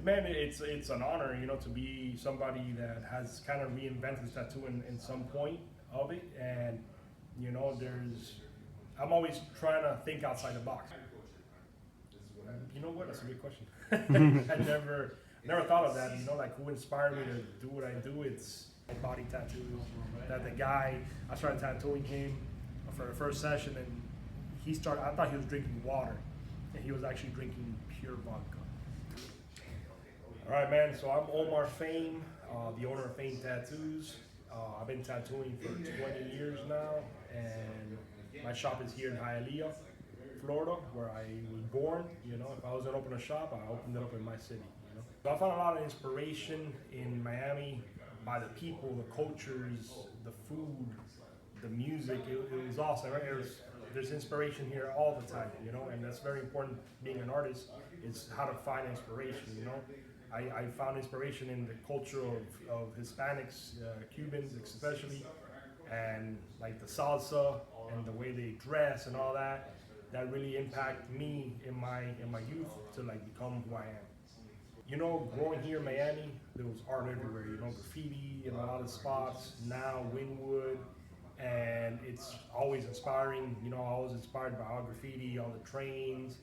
Man, it's an honor, to be somebody that has kind of reinvented tattoo in some point of it, and I'm always trying to think outside the box. You know what? That's a good question. I never thought of that. Like who inspired me to do what I do? It's body tattoos. That the guy I started tattooing him for the first session, and he started. I thought he was drinking water, and he was actually drinking pure vodka. All right, man. So I'm Omar Fame, the owner of Fame Tattoos. I've been tattooing for 20 years now, and my shop is here in Hialeah, Florida, where I was born. If I was gonna open a shop, I opened it up in my city. So I found a lot of inspiration in Miami by the people, the cultures, the food, the music. It was awesome. Right? There's inspiration here all the time, and that's very important. Being an artist is how to find inspiration. I found inspiration in the culture of Hispanics, Cubans especially, and like the salsa and the way they dress and all that. That really impacted me in my youth to like become who I am. Growing here in Miami, there was art everywhere. Graffiti in a lot of spots. Now Wynwood, and it's always inspiring. I was inspired by all graffiti, all the trains,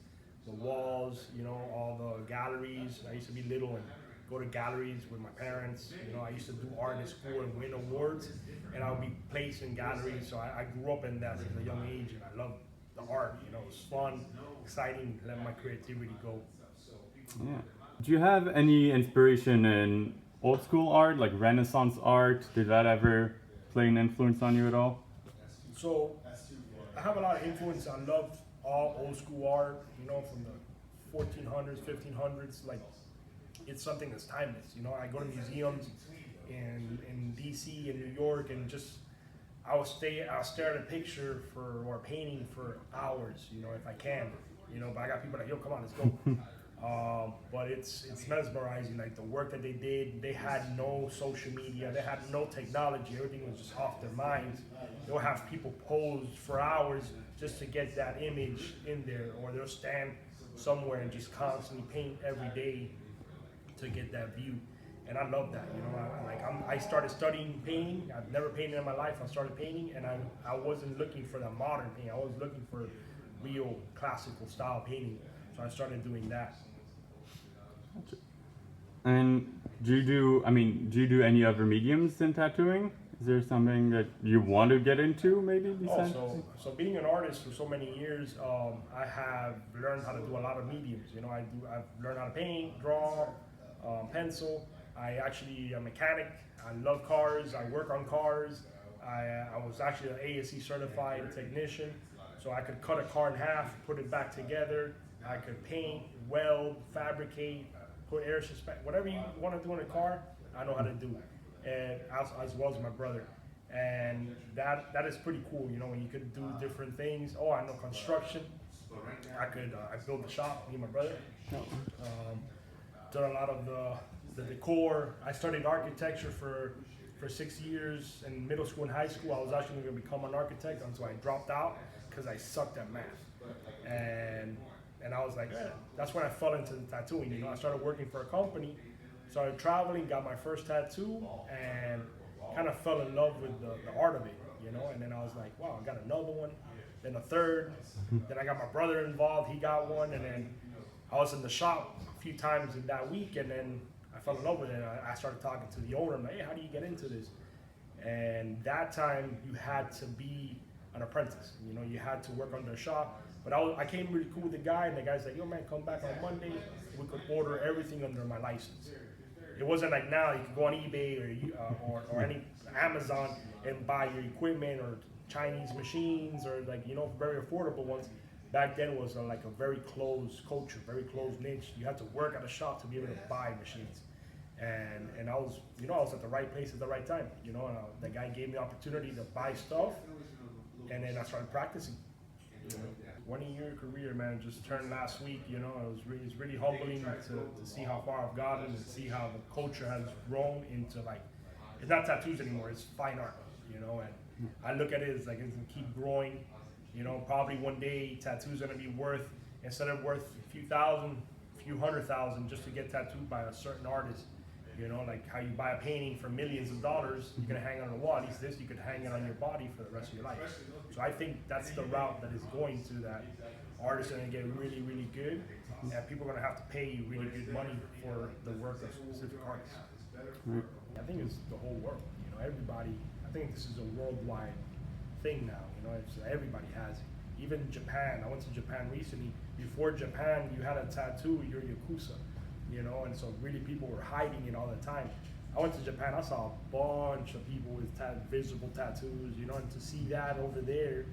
the walls, all the galleries. I used to be little and go to galleries with my parents. I used to do art in school and win awards, and I would be placed in galleries. So I grew up in that since a young age, and I loved the art. It was fun, exciting, let my creativity go. Yeah. Do you have any inspiration in old school art, like Renaissance art? Did that ever play an influence on you at all? So I have a lot of influence. I love all old school art, from the 1400s, 1500s. Like, it's something that's timeless. I go to museums in DC and New York, and just I'll stare at a picture or a painting for hours, if I can. But I got people like, yo, come on, let's go. But it's mesmerizing, like the work that they did. They had no social media, they had no technology, everything was just off their minds. They'll have people pose for hours just to get that image in there, or they'll stand somewhere and just constantly paint every day to get that view. And I love that. I started studying painting. I've never painted in my life. I started painting, and I wasn't looking for the modern painting. I was looking for real classical style painting. So I started doing that. And do you do any other mediums in tattooing? Is there something that you want to get into, maybe? Besides? So being an artist for so many years, I have learned how to do a lot of mediums. I've learned how to paint, draw, pencil. I'm a mechanic. I love cars. I work on cars. I was actually an ASE certified technician, so I could cut a car in half, put it back together. I could paint, weld, fabricate, put air suspension, whatever you want to do in a car, I know how to do. And as well as my brother. And that is pretty cool, when you could do different things. I know construction. I built the shop, me and my brother. Done a lot of the decor. I studied architecture for 6 years in middle school and high school. I was actually going to become an architect until I dropped out because I sucked at math. And I was like, that's when I fell into the tattooing. I started working for a company, started traveling, got my first tattoo, and kind of fell in love with the art of it, And then I was like, wow, I got another one, then a third. Then I got my brother involved, he got one, and then I was in the shop a few times in that week, and then I fell in love with it. I started talking to the owner. I'm like, hey, how do you get into this? And that time you had to be an apprentice. You had to work under a shop. But I came really cool with the guy, and the guy's like, yo, man, come back on Monday. We could order everything under my license. It wasn't like now you could go on eBay or any Amazon and buy your equipment or Chinese machines or very affordable ones. Back then it was like a very closed culture, very closed niche. You had to work at a shop to be able to buy machines. And I was at the right place at the right time. The guy gave me the opportunity to buy stuff, and then I started practicing. 20-year career, man, just turned last week. It's really humbling to see how far I've gotten and see how the culture has grown into it's not tattoos anymore, it's fine art, and I look at it as like it's gonna keep growing. Probably one day tattoo's gonna be instead of worth a few thousand, a few $100,000 just to get tattooed by a certain artist. You know, like how you buy a painting for millions of dollars, you're gonna hang it on the wall. At least this, you could hang it on your body for the rest of your life. So I think that's the route that is going to that. Artists are gonna get really, really good, and people are gonna have to pay you really good money for the work of specific artists. Right. I think it's the whole world. You know, everybody. I think this is a worldwide thing now. You know, it's, everybody has it. Even Japan. I went to Japan recently. Before Japan, you had a tattoo, you're Yakuza. You know, and so really people were hiding it all the time. I went to Japan, I saw a bunch of people with visible tattoos, you know, and to see that over there, it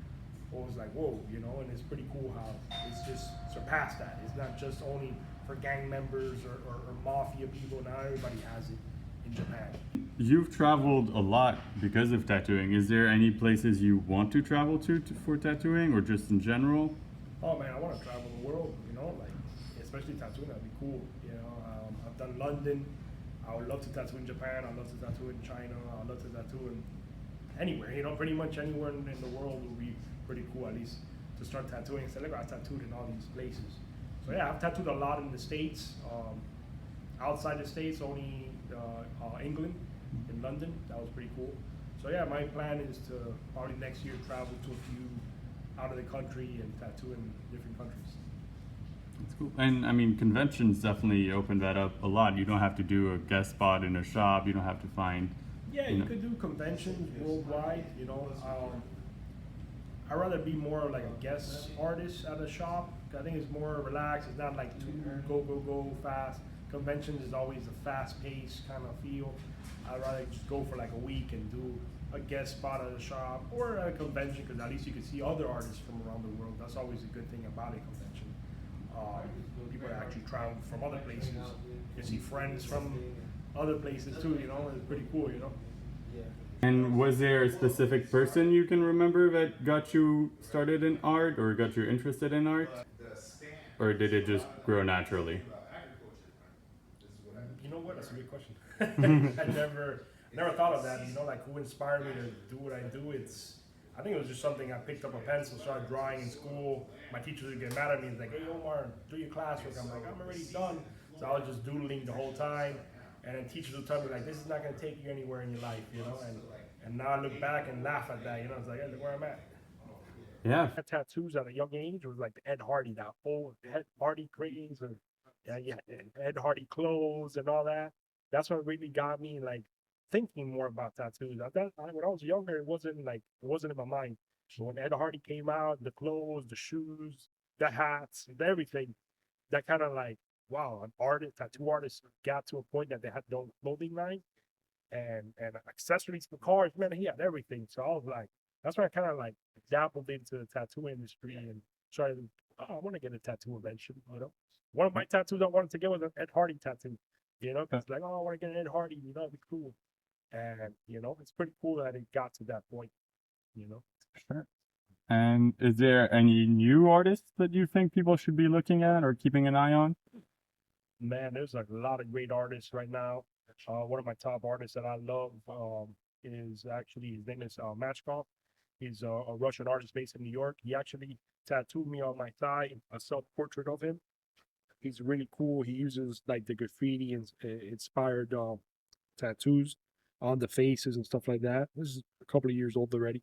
was like, whoa, you know, and it's pretty cool how it's just surpassed that. It's not just only for gang members or mafia people, now everybody has it in Japan. You've traveled a lot because of tattooing. Is there any places you want to travel to for tattooing, or just in general? Oh man, I want to travel the world, you know, like, especially tattooing, that'd be cool, you know. I've done London. I would love to tattoo in Japan. I'd love to tattoo in China. I'd love to tattoo in anywhere, you know, pretty much anywhere in the world would be pretty cool, at least to start tattooing. So, like, I tattooed in all these places. So yeah, I've tattooed a lot in the States. Outside the States, only England, in London. That was pretty cool. So yeah, my plan is to probably next year travel to a few out of the country and tattoo in different countries. That's cool. And I mean, conventions definitely open that up a lot. You don't have to do a guest spot in a shop. You don't have to find. Yeah, you could do conventions worldwide. You know, I'd rather be more like a guest artist at a shop. I think it's more relaxed. It's not like too go fast. Conventions is always a fast-paced kind of feel. I'd rather just go for like a week and do a guest spot at a shop or at a convention, because at least you can see other artists from around the world. That's always a good thing about a convention. People that actually travel from other places. You see friends from other places too, you know, it's pretty cool, you know. And was there a specific person you can remember that got you started in art or got you interested in art? Or did it just grow naturally? You know what? That's a good question. I never thought of that. You know, like who inspired me to do what I do? I think it was just something I picked up a pencil, started drawing in school. My teachers would get mad at me and like, "Hey Omar, do your classwork." I'm like, "I'm already done." So I was just doodling the whole time, and then teachers would tell me like, "This is not going to take you anywhere in your life," you know. And now I look back and laugh at that. You know, it's like, hey, look where I'm at. Yeah. I had tattoos at a young age. Was like the Ed Hardy, that whole Ed Hardy craze, and yeah, Ed Hardy clothes and all that. That's what really got me like thinking more about tattoos. When I was younger, it wasn't in my mind. But when Ed Hardy came out, the clothes, the shoes, the hats, everything, that kind of like, wow, tattoo artist got to a point that they had their own clothing line and accessories for cars. Man, he had everything. So I was like, that's why I kind of like dabbled into the tattoo industry and started. Oh, I want to get a tattoo eventually. You know, one of my tattoos I wanted to get was an Ed Hardy tattoo. You know, because like, oh, I want to get an Ed Hardy. You know, it'd be cool. And you know, it's pretty cool that it got to that point. You know. Sure. And is there any new artists that you think people should be looking at or keeping an eye on? Man, there's like a lot of great artists right now. One of my top artists that I love is actually, his name is Machkov. He's a Russian artist based in New York. He actually tattooed me on my thigh, a self-portrait of him. He's really cool. He uses like the graffiti inspired tattoos on the faces and stuff like that. This is a couple of years old already.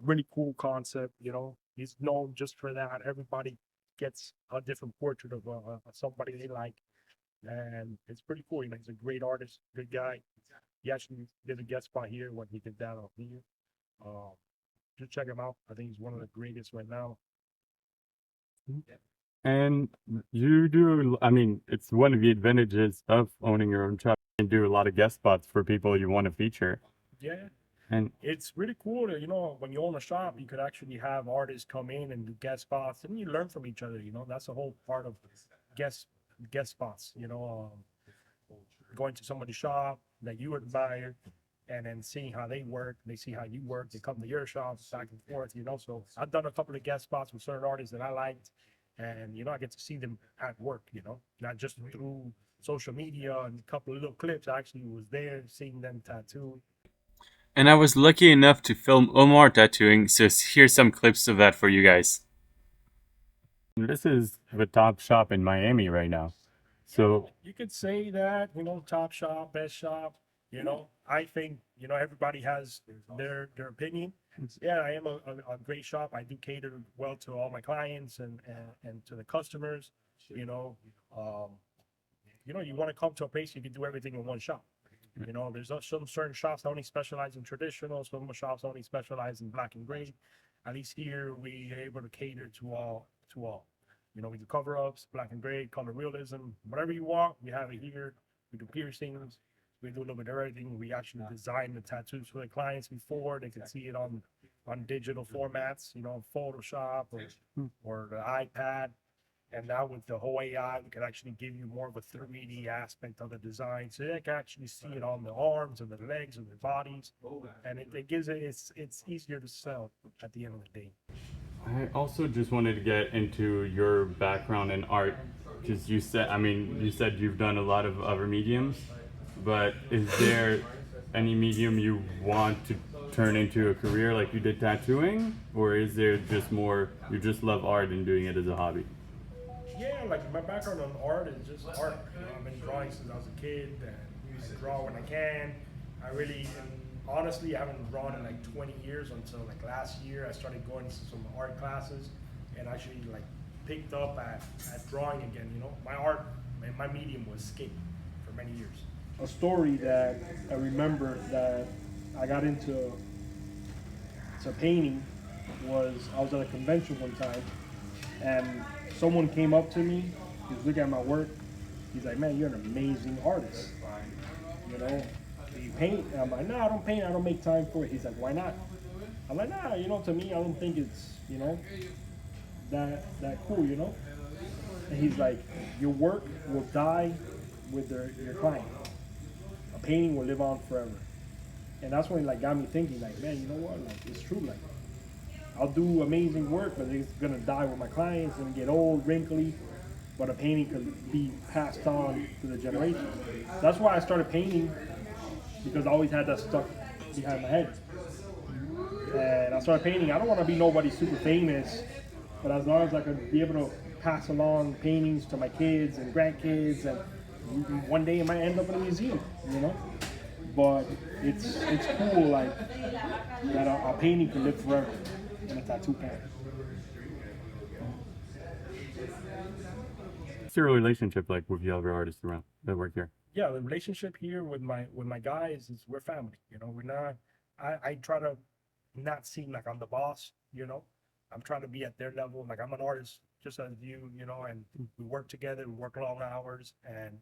Really cool concept, you know. He's known just for that. Everybody gets a different portrait of somebody they like, and it's pretty cool. You know, he's a great artist, good guy. He actually did a guest spot here when he did that on here. Just check him out. I think he's one of the greatest right now. And you do, I mean, it's one of the advantages of owning your own shop. You can do a lot of guest spots for people you want to feature. Yeah. And It's really cool to, you know, when you own a shop, you could actually have artists come in and do guest spots, and you learn from each other. You know, that's the whole part of guest spots. You know, going to somebody's shop that you admire, and then seeing how they work. They see how you work. They come to your shop, back and forth. You know, so I've done a couple of guest spots with certain artists that I liked, and you know, I get to see them at work. You know, not just through social media and a couple of little clips. I actually was there seeing them tattoo. And I was lucky enough to film Omar tattooing, so here's some clips of that for you guys. This is the top shop in Miami right now. So, You could say that, top shop, best shop. I think everybody has their opinion. Yeah, I am a great shop. I do cater well to all my clients and to the customers. You know, um, you want to come to a place you can do everything in one shop. There's some certain shops that only specialize in traditional. Some shops only specialize in black and gray. At least here we are able to cater to all. To all. We do cover ups, black and gray, color realism, whatever you want. We have it here. We do piercings. We do a little bit of everything. We actually design the tattoos for the clients before they can see it on digital formats. Photoshop or the iPad. And now with the whole AI, we can actually give you more of a 3D aspect of the design, so they can actually see it on the arms and the legs and the bodies, and it gives it's easier to sell at the end of the day. I also just wanted to get into your background in art, because you said you've done a lot of other mediums, but is there any medium you want to turn into a career like you did tattooing, or is there just more you just love art and doing it as a hobby? Yeah, like my background on art is just art. I've been drawing since I was a kid, and I draw when I can. And honestly, I haven't drawn in like 20 years until like last year. I started going to some art classes and actually like picked up at drawing again. My medium was skate for many years. A story that I remember that I got into painting was I was at a convention one time, and someone came up to me. He was looking at my work. He's like, "Man, you're an amazing artist. Do you paint?" And I'm like, "No, I don't paint. I don't make time for it." He's like, "Why not?" I'm like, "Nah, to me, I don't think it's that cool. And he's like, "Your work will die with your client. A painting will live on forever." And that's when it got me thinking, like, man, you know what? Like, it's true. Like, I'll do amazing work, but it's gonna die with my clients and get old, wrinkly. But a painting could be passed on to the generations. That's why I started painting, because I always had that stuck behind my head. And I started painting. I don't want to be nobody super famous, but as long as I could be able to pass along paintings to my kids and grandkids, and one day it might end up in a museum. But it's cool, like that a painting can live forever in a tattoo pen. What's your relationship like with the other artists around that work here? Yeah, the relationship here with my guys is we're family. We're not. I try to not seem like I'm the boss. I'm trying to be at their level. Like, I'm an artist just as you. And we work together. We work long hours, and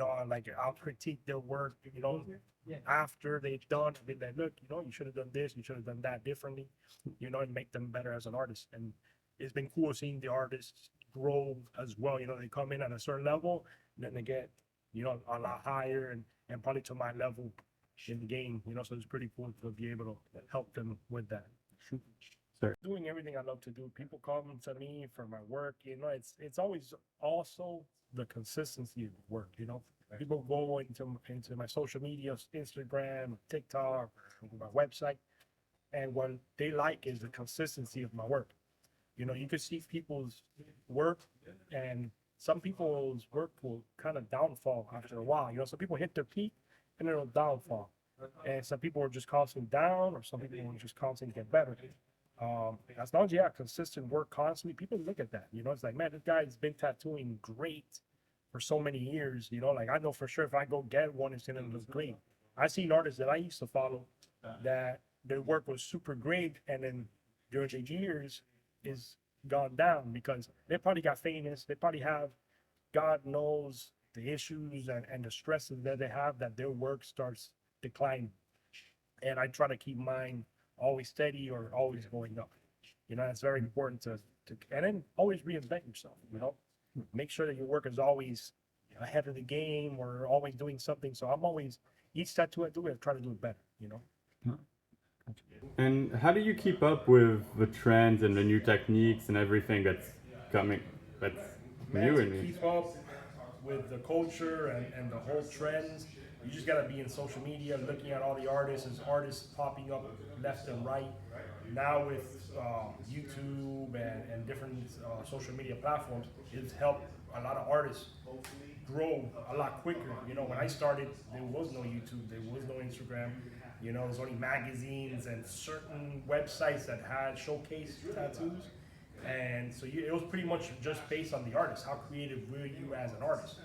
I'll critique their work. After they've done, I'll be like, "Look, you should have done this. You should have done that differently." And make them better as an artist. And it's been cool seeing the artists grow as well. They come in at a certain level, and then they get a lot higher and probably to my level in the game. So it's pretty cool to be able to help them with that. Sure. Doing everything I love to do. People come to me for my work. It's always also the consistency of the work. People go into my social media, Instagram, TikTok, my website, and what they like is the consistency of my work. You can see people's work, and some people's work will kind of downfall after a while. Some people hit their peak and it'll downfall, and some people are just constantly down, or some people will just constantly get better. As long as you have consistent work constantly, people look at that. It's like, man, this guy's been tattooing great for so many years. Like, I know for sure if I go get one, it's gonna look great. I seen artists that I used to follow that their work was super great, and then during the years is gone down because they probably got famous. They probably have, God knows, the issues and the stresses that they have, that their work starts declining. And I try to keep mine always steady or always going up. It's very important to and then always reinvent yourself. Make sure that your work is always ahead of the game or always doing something. So I'm always, each tattoo I do, I try to do it better. And how do you keep up with the trends and the new techniques and everything that's coming, that's new in me? Keep up with the culture and the whole trends. You just gotta be in social media, looking at all the artists popping up left and right. now with YouTube and different social media platforms, it's helped a lot of artists grow a lot quicker. You know, when I started, there was no YouTube, there was no Instagram. You know, there's only magazines and certain websites that had showcase tattoos. And so it was pretty much just based on the artist. How creative were you as an artist?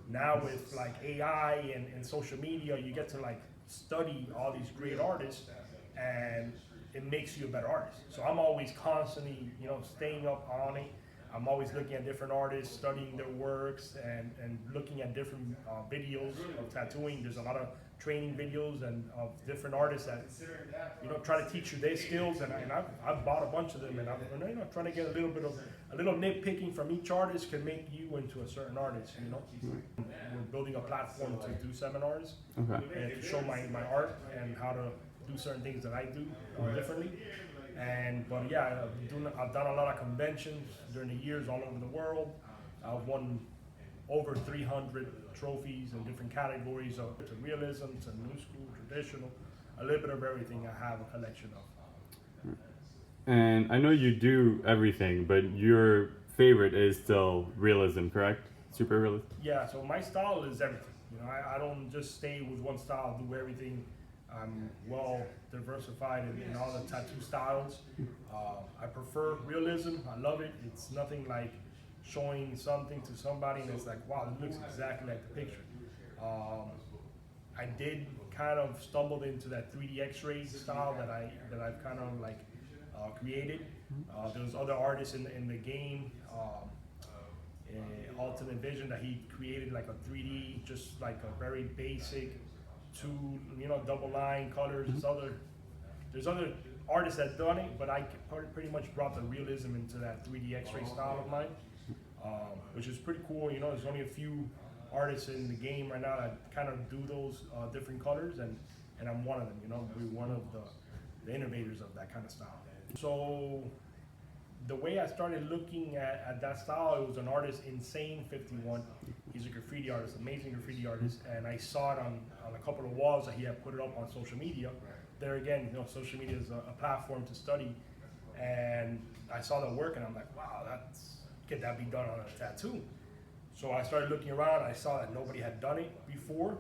Now with like AI and social media, you get to like study all these great artists, and it makes you a better artist. So I'm always constantly, you know, staying up on it. I'm always looking at different artists, studying their works, and looking at different videos of tattooing. There's a lot of training videos and of different artists that, you know, try to teach you their skills. And I've bought a bunch of them, and I'm, you know, trying to get a little nitpicking from each artist can make you into a certain artist. You know, we're building a platform to do seminars and to show my art and how to do certain things that I do differently. But yeah, I've done a lot of conventions during the years all over the world. I've won over 300 trophies in different categories of to realism, to new school, traditional, a little bit of everything. I have a collection of. And I know you do everything, but your favorite is still realism, correct? Super realism? Yeah, so my style is everything. You know, I don't just stay with one style, do everything. I'm well diversified in all the tattoo styles. I prefer realism. I love it. It's nothing like showing something to somebody and it's like, wow, it looks exactly like the picture. I did kind of stumbled into that 3D X-ray style that I've kind of like created. There's other artists in the game, Alternate Vision, that he created like a 3D, just like a very basic two, you know, double line colors. There's other artists that done it, but I pretty much brought the realism into that 3D X-ray style of mine, which is pretty cool. You know, there's only a few artists in the game right now that kind of do those different colors, and I'm one of them. You know, we're one of the innovators of that kind of style. So the way I started looking at that style, it was an artist, Insane 51. He's a graffiti artist, amazing graffiti artist, and I saw it on a couple of walls that he had put it up on social media. There again, you know, social media is a platform to study, and I saw the work, and I'm like, wow, could that be done on a tattoo? So I started looking around. I saw that nobody had done it before.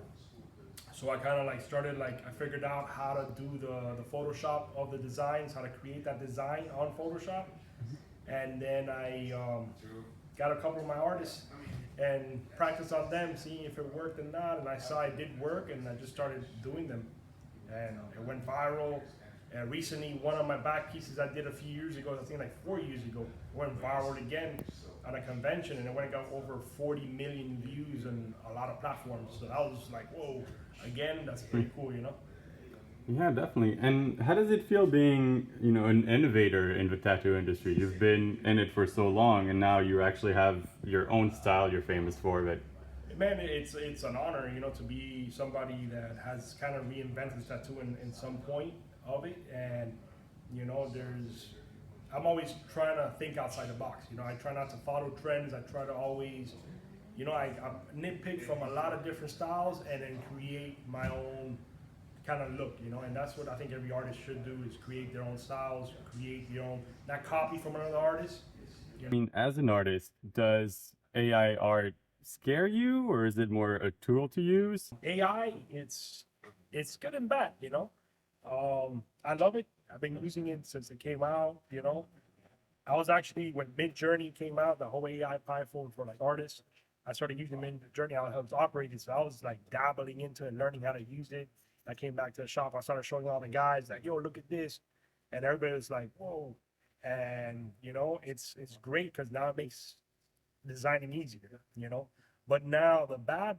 So I kind of like started I figured out how to do the Photoshop of the designs, how to create that design on Photoshop. And then I got a couple of my artists and practiced on them, seeing if it worked or not. And I saw it did work, and I just started doing them. And it went viral. And recently, one of my back pieces I did a few years ago, I think like 4 years ago, went viral again at a convention, and it went got over 40 million views on a lot of platforms. So that was like, whoa, again, that's pretty cool, you know? Yeah, definitely. And how does it feel being, you know, an innovator in the tattoo industry? You've been in it for so long, and now you actually have your own style you're famous for. But man, it's an honor, you know, to be somebody that has kind of reinvented tattoo in some point of it. And you know, I'm always trying to think outside the box. You know, I try not to follow trends. I try to always, you know, I nitpick from a lot of different styles and then create my own kind of look, you know, and that's what I think every artist should do, is create their own styles, create your own, not copy from another artist. I mean, as an artist, does AI art scare you, or is it more a tool to use? AI, it's good and bad, you know. I love it. I've been using it since it came out, you know. I was actually, when Mid-Journey came out, the whole AI platform for like artists, I started using Mid-Journey. I was operating, so I was like dabbling into it, learning how to use it. I came back to the shop. I started showing all the guys like, yo, look at this. And everybody was like, whoa. And, you know, it's great because now it makes designing easier, you know. But now the bad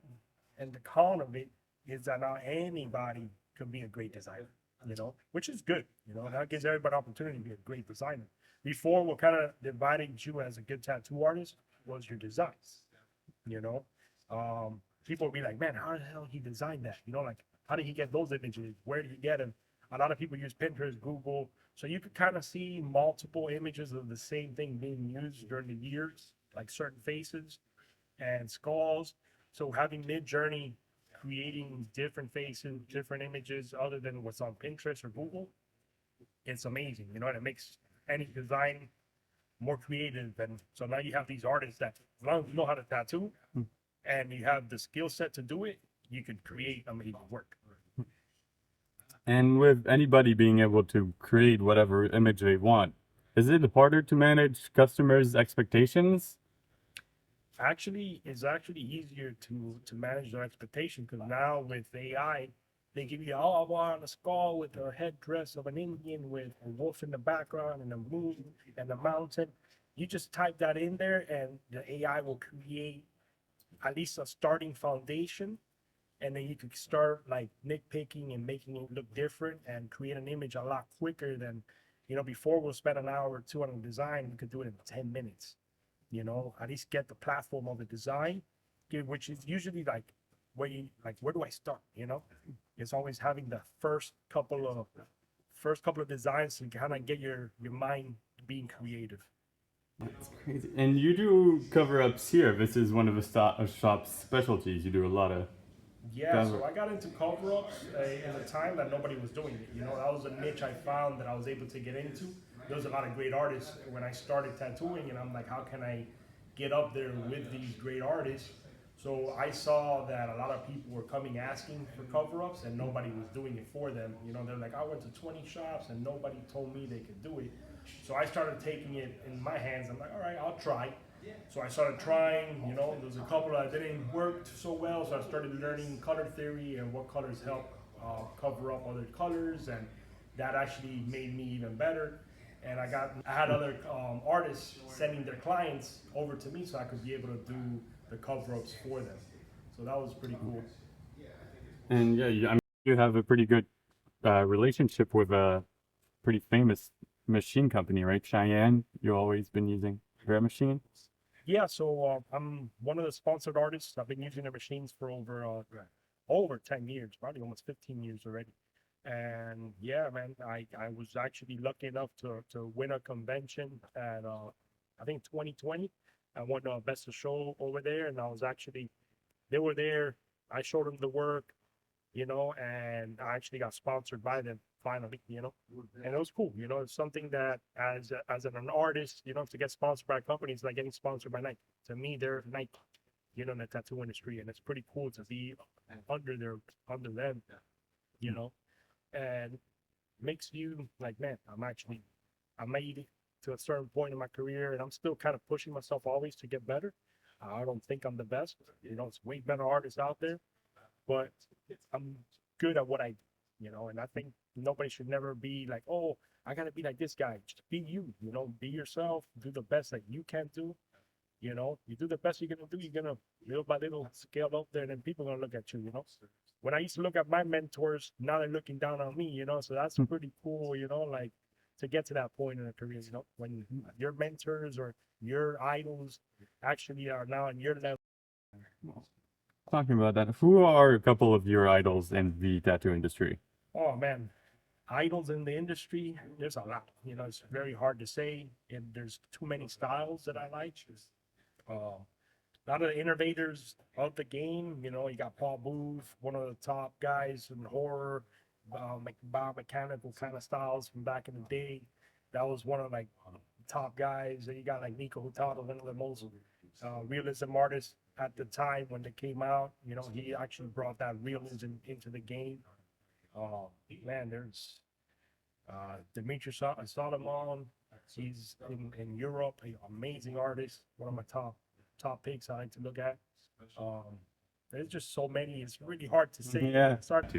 and the con of it is that now anybody could be a great designer, you know, which is good. You know, that gives everybody an opportunity to be a great designer. Before, what kind of divided you as a good tattoo artist was your designs, you know. People would be like, man, how the hell he designed that? You know, like, how did he get those images? Where did he get them? A lot of people use Pinterest, Google. So you could kind of see multiple images of the same thing being used during the years, like certain faces and skulls. So having Mid-Journey creating different faces, different images other than what's on Pinterest or Google, it's amazing, you know, and it makes any design more creative. And so now you have these artists that, as long as you know how to tattoo and you have the skill set to do it, you can create amazing work. And with anybody being able to create whatever image they want, is it harder to manage customers' expectations? Actually, it's actually easier to manage their expectation, because now with AI, they give you, oh, I want a skull with a headdress of an Indian with a wolf in the background and a moon and a mountain. You just type that in there, and the AI will create at least a starting foundation, and then you could start like nitpicking and making it look different and create an image a lot quicker than, you know, before we'll spend an hour or two on a design. We could do it in 10 minutes, you know, at least get the platform of the design, which is usually like where do I start, you know? It's always having the first couple of designs to kind of get your mind being creative. That's crazy. And you do cover-ups here. This is one of the shop's specialties. You do a lot of Yeah, so I got into cover-ups in a time that nobody was doing it. You know, that was a niche I found that I was able to get into. There was a lot of great artists when I started tattooing, and I'm like, how can I get up there with these great artists? So I saw that a lot of people were coming asking for cover-ups, and nobody was doing it for them. You know, they're like, I went to 20 shops, and nobody told me they could do it. So I started taking it in my hands. I'm like, all right, I'll try. So I started trying, you know, there's a couple that didn't work so well, so I started learning color theory and what colors help cover up other colors, and that actually made me even better. And I had other artists sending their clients over to me so I could be able to do the cover-ups for them. So that was pretty cool. And yeah, I mean, you have a pretty good relationship with a pretty famous machine company, right? Cheyenne, you've always been using their machine. Yeah, so I'm one of the sponsored artists. I've been using their machines for over 10 years, probably almost 15 years already. And yeah, man, I was actually lucky enough to win a convention at I think 2020. I won Best of Show over there, and they were there. I showed them the work, you know, and I actually got sponsored by them finally, you know, and it was cool. You know, it's something that as an artist, you know, to get sponsored by companies, like getting sponsored by Nike. To me, they're Nike, you know, in the tattoo industry, and it's pretty cool to be under them, you know, and makes you like, man, I made it to a certain point in my career, and I'm still kind of pushing myself always to get better. I don't think I'm the best, you know, it's way better artists out there, but I'm good at what I, you know, and I think nobody should never be like, oh, I gotta be like this guy. Just be you, you know, be yourself, do the best that you can do. You know, you do the best you're gonna do, you're gonna little by little scale up there, and then people are gonna look at you, you know. When I used to look at my mentors, now they're looking down on me, you know, so that's pretty cool, you know, like to get to that point in a career, you know, when your mentors or your idols actually are now on your level. Talking about that, who are a couple of your idols in the tattoo industry? Oh man, idols in the industry, there's a lot. You know, it's very hard to say, and there's too many styles that I like. A lot of the innovators of the game, you know, you got Paul Booth, one of the top guys in horror, biomechanical kind of styles from back in the day. That was one of like the top guys. And you got like Nico Hurtado, one of the most realism artists at the time when they came out. You know, he actually brought that realism into the game. Man, there's Dimitri Solomon. He's in Europe, an amazing artist, one of my top picks I like to look at. There's just so many. It's really hard to say. Yeah. Start.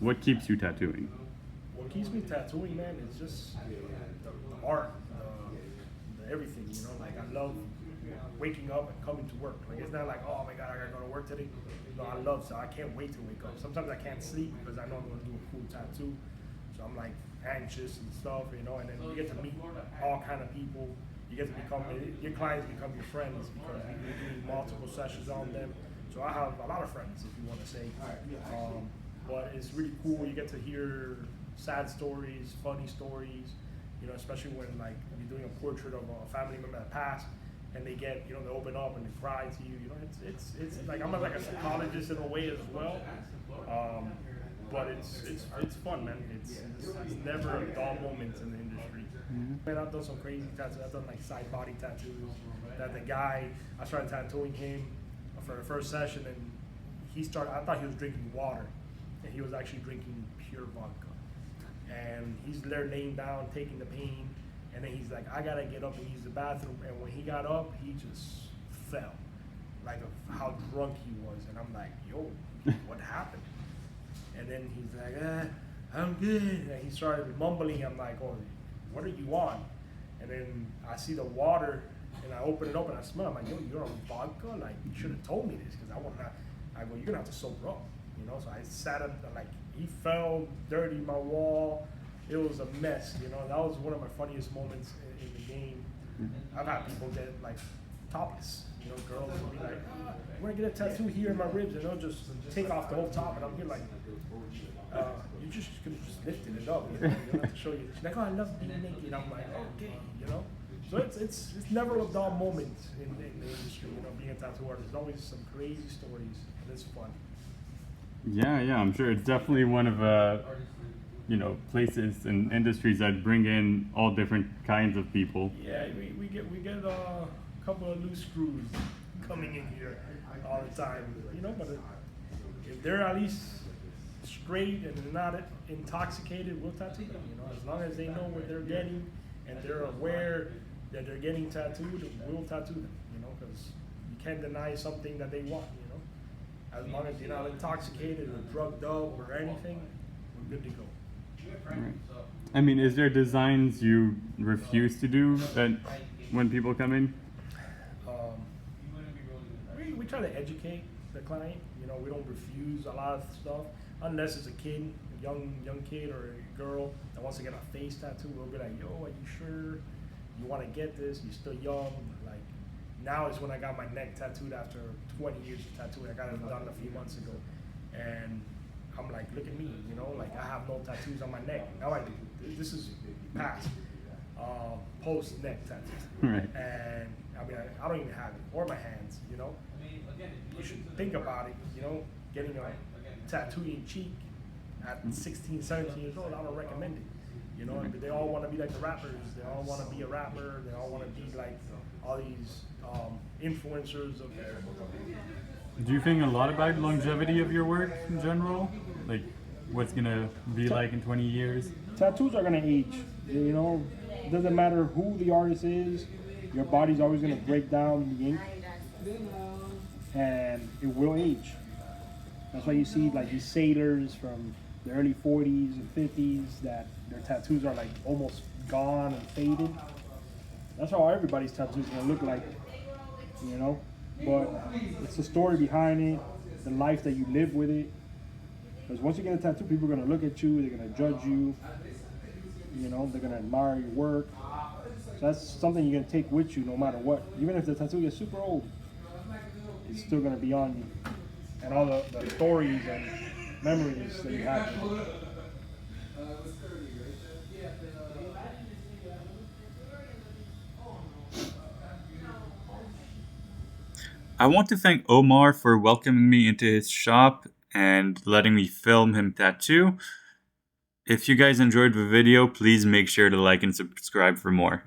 What keeps you tattooing? What keeps me tattooing, man, is just the art, the everything. You know, like I love waking up and coming to work. Like it's not like, oh my god, I gotta go to work today. No, I can't wait to wake up. Sometimes I can't sleep because I know I'm gonna do a cool tattoo. So I'm like anxious and stuff, you know, and then you get to meet all kind of people. You get to become, your clients become your friends because you do multiple sessions on them. So I have a lot of friends, if you want to say. But it's really cool. You get to hear sad stories, funny stories, you know, especially when like you're doing a portrait of a family member that passed, and they get, you know, they open up and they cry to you. You know, it's like I'm like a psychologist in a way as well. but it's fun, man. It's never a dull moment in the industry. Man, I've done some crazy tattoos. I've done like side body tattoos. That the guy, I started tattooing him for the first session, and I thought he was drinking water, and he was actually drinking pure vodka. And he's there laying down, taking the pain, and then he's like, I gotta get up and use the bathroom. And when he got up, he just fell, like how drunk he was. And I'm like, yo, what happened? And then he's like, I'm good. And he started mumbling. I'm like, oh, what are you on? And then I see the water, and I open it up and I smell. I'm like, yo, you're on vodka? Like, you should have told me this, because I go, you're gonna have to sober up, you know? So I sat up, like, he fell, dirtied my wall. It was a mess, you know? That was one of my funniest moments in the game. I've had people get, like, topless, you know, girls will be like, we're gonna get a tattoo here in my ribs, and they'll just take off the whole top, and I'm here like, you just could have just lifted it up, you know? You don't have to show you. She's like, oh, I love being naked. I'm like, okay, you know? So it's never a dull moment in the industry, you know, being a tattoo artist. There's always some crazy stories, and it's fun. Yeah, I'm sure it's definitely one of places and industries that bring in all different kinds of people. Yeah, we get a couple of loose screws coming in here all the time, you know. But if they're at least straight and they're not intoxicated, we'll tattoo them. You know, as long as they know what they're getting and they're aware that they're getting tattooed, we'll tattoo them. You know, because you can't deny something that they want. You know, as long as you're not intoxicated or drugged up or anything, we're good to go. Right. I mean, is there designs you refuse to do when people come in? We try to educate the client. You know, we don't refuse a lot of stuff unless it's a kid, a young kid or a girl that wants to get a face tattoo. We'll be like, yo, are you sure you want to get this? You're still young. Like, now is when I got my neck tattooed after 20 years of tattooing. I got it done a few months ago, and I'm like, look at me, you know, like I have no tattoos on my neck. Now I do. This is past, post neck tattoos. Right. And I mean, I don't even have it, or my hands, you know. You should think about it, you know, getting a tattoo in your cheek at 16, 17 years old. I don't recommend it, you know. But they all want to be like the rappers. They all want to be a rapper. They all want to be like all these influencers of. Do you think a lot about longevity of your work in general? Like, what's gonna be like in 20 years? Tattoos are gonna age. You know, it doesn't matter who the artist is. Your body's always gonna break down the ink, and it will age. That's why you see like these sailors from the early 40s and 50s that their tattoos are like almost gone and faded. That's how everybody's tattoo's gonna look like, you know. But it's the story behind it, the life that you live with it. Because once you get a tattoo, people are gonna look at you, they're gonna judge you, you know, they're gonna admire your work. So that's something you're gonna take with you no matter what. Even if the tattoo gets super old, it's still gonna be on you. And all the stories and memories that you have. I want to thank Omar for welcoming me into his shop and letting me film him tattoo. If you guys enjoyed the video, please make sure to like and subscribe for more.